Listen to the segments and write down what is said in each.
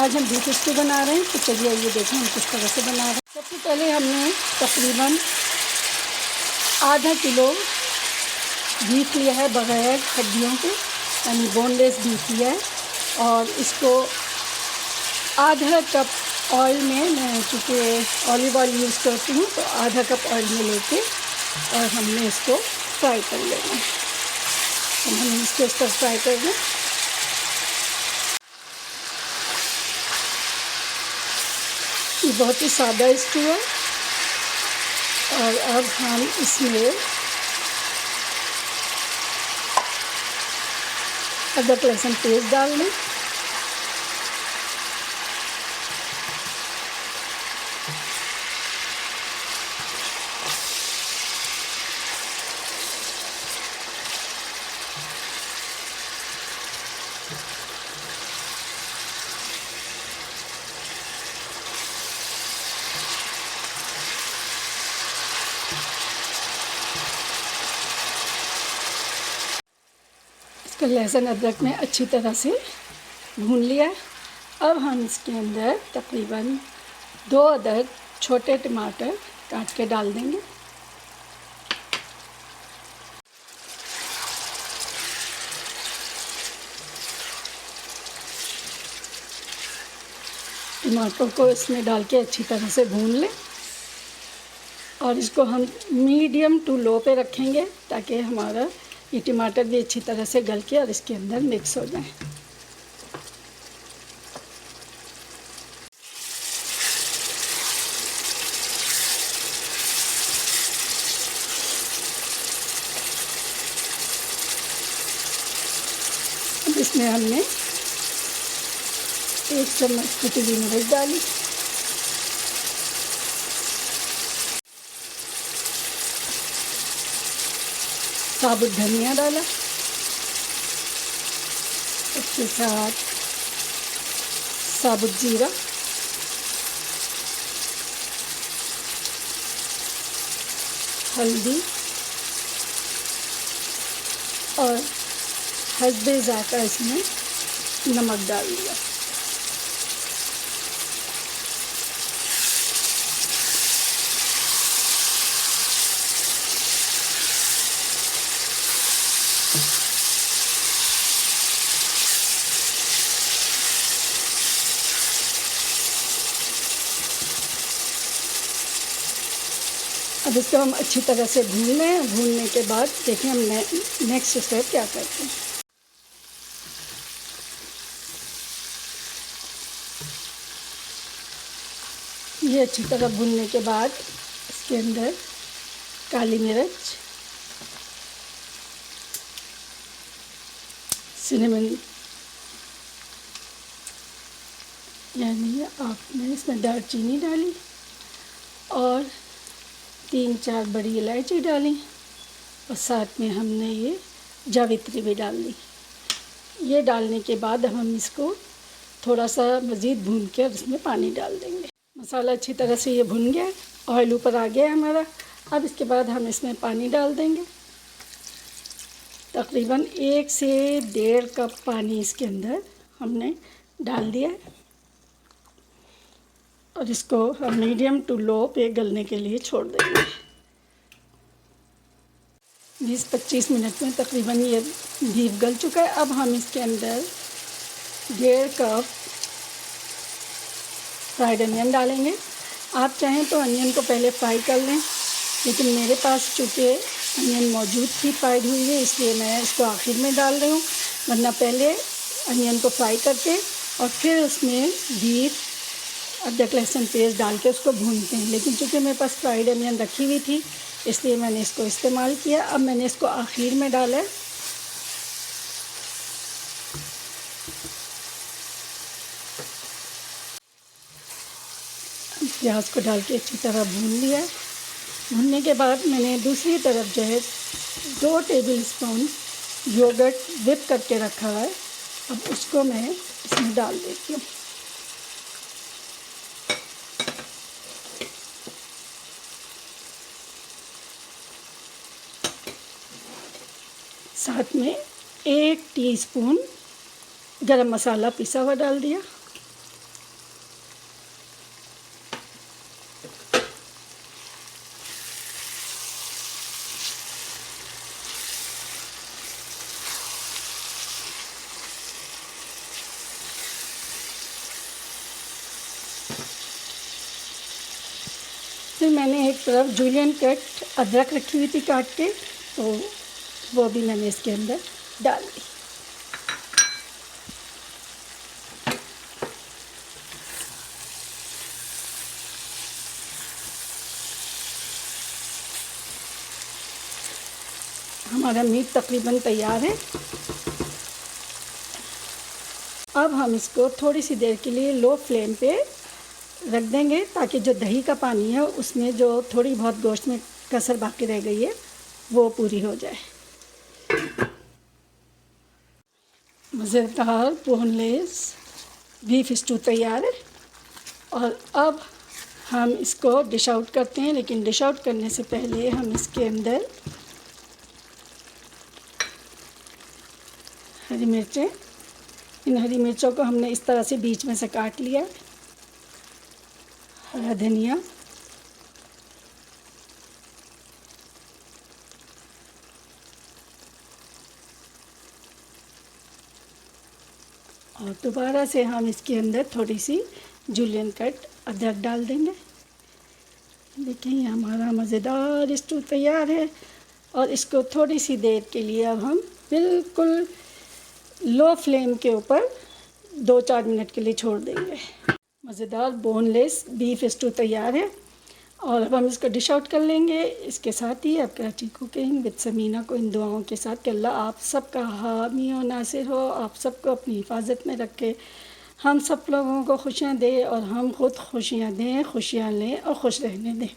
आज हम beef stew बना रहे हैं, तो चलिए ये देखें हम किस तरह से बना रहे हैं। सबसे पहले हमने तकरीबन आधा किलो बीफ लिया है बग़ैर हड्डियों के, यानी बोनलेस बीफ लिया है। और इसको आधा कप ऑयल में, मैं चूँकि ऑलिव ऑयल यूज़ करती हूँ, तो आधा कप ऑयल में लेके और हमने इसको फ्राई कर लेना है। तो हम इसको इस पर फ्राई कर लें। ये बहुत ही सादा स्टू है। और अब हम इसमें अदरक लहसुन पेस्ट डाल लें। इसका लहसुन अदरक में अच्छी तरह से भून लिया। अब हम इसके अंदर तकरीबन 2 अदद छोटे टमाटर काट के डाल देंगे। टमाटर को इसमें डाल के अच्छी तरह से भून लें और इसको हम मीडियम टू लो पे रखेंगे, ताकि हमारा ये टमाटर भी अच्छी तरह से गल के और इसके अंदर मिक्स हो जाए। अब इसमें हमने 1 चम्मच कुटी हुई मिर्च डाली, साबुत धनिया डाला, उसके साथ साबुत जीरा, हल्दी और हस्बे ज़ायक़ा इसमें नमक डाल दिया। अब इसको हम अच्छी तरह से भून लें। भूनने के बाद देखिए हम नेक्स्ट स्टेप क्या करते हैं। ये अच्छी तरह भूनने के बाद इसके अंदर काली मिर्च, सिनेमन, यानी आपने इसमें दालचीनी डाली और 3-4 बड़ी इलायची डाली और साथ में हमने ये जावित्री भी डाल दी। ये डालने के बाद हम इसको थोड़ा सा मज़ीद भून के और इसमें पानी डाल देंगे। मसाला अच्छी तरह से ये भुन गया, ऑयल ऊपर आ गया है हमारा। अब इसके बाद हम इसमें पानी डाल देंगे। तकरीबन 1 से 1.5 कप पानी इसके अंदर हमने डाल दिया है और इसको हम मीडियम टू लो पे गलने के लिए छोड़ देंगे। 20-25 मिनट में तकरीबन ये बीफ गल चुका है। अब हम इसके अंदर 1.5 कप फ्राइड अनियन डालेंगे। आप चाहें तो अनियन को पहले फ्राई कर लें, लेकिन मेरे पास चूँकि अनियन मौजूद थी फ्राइड हुई है, इसलिए मैं इसको आखिर में डाल रही हूँ। वरना पहले अनियन को फ्राई करके और फिर उसमें बीफ, अदरक लहसुन पेस्ट डाल के उसको भूनते हैं। लेकिन चूँकि मेरे पास फ्राइड अनियन रखी हुई थी, इसलिए मैंने इसको इस्तेमाल किया। अब मैंने इसको आखिर में डाला है। प्याज को डाल के अच्छी तरह भून लिया है। भूनने के बाद मैंने दूसरी तरफ जो है 2 टेबल स्पून योगर्ट विप करके रखा है। अब उसको मैं इसमें डाल देती हूँ। साथ में 1 टीस्पून गरम मसाला पिसा हुआ डाल दिया। फिर मैंने एक तरफ जूलियन कट अदरक रखी हुई थी काट के, तो वो भी मैंने इसके अंदर डाल दी। हमारा मीट तकरीबन तैयार है। अब हम इसको थोड़ी सी देर के लिए लो फ्लेम पे रख देंगे, ताकि जो दही का पानी है उसमें जो थोड़ी बहुत गोश्त में कसर बाकी रह गई है वो पूरी हो जाए। मज़ेदार बोनलेस बीफ स्टू तैयार है। और अब हम इसको डिश आउट करते हैं, लेकिन डिश आउट करने से पहले हम इसके अंदर हरी मिर्चें, इन हरी मिर्चों को हमने इस तरह से बीच में से काट लिया। हरा धनिया, और दोबारा से हम इसके अंदर थोड़ी सी जूलियन कट अदरक डाल देंगे। देखिए ये हमारा मज़ेदार स्टू तैयार है। और इसको थोड़ी सी देर के लिए अब हम बिल्कुल लो फ्लेम के ऊपर 2-4 मिनट के लिए छोड़ देंगे। मज़ेदार बोनलेस बीफ स्टू तैयार है। और अब हम इसको डिश आउट कर लेंगे। इसके साथ ही अब कराची कुकिंग विद समीना को इन दुआओं के साथ कि अल्लाह आप सबका हामी और नासिर हो, आप सबको अपनी हिफाजत में रखे, हम सब लोगों को खुशियाँ दे और हम ख़ुद खुशियाँ दें, खुशियाँ लें और खुश रहने दें।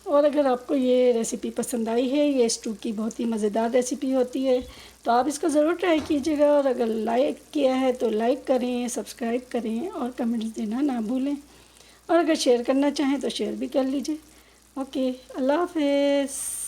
और अगर आपको ये रेसिपी पसंद आई है, ये स्टू की बहुत ही मज़ेदार रेसिपी होती है, तो आप इसको ज़रूर ट्राई कीजिएगा। और अगर लाइक किया है तो लाइक करें, सब्सक्राइब करें और कमेंट्स देना ना भूलें। और अगर शेयर करना चाहें तो शेयर भी कर लीजिए। ओके, अल्लाह हाफ़िज़।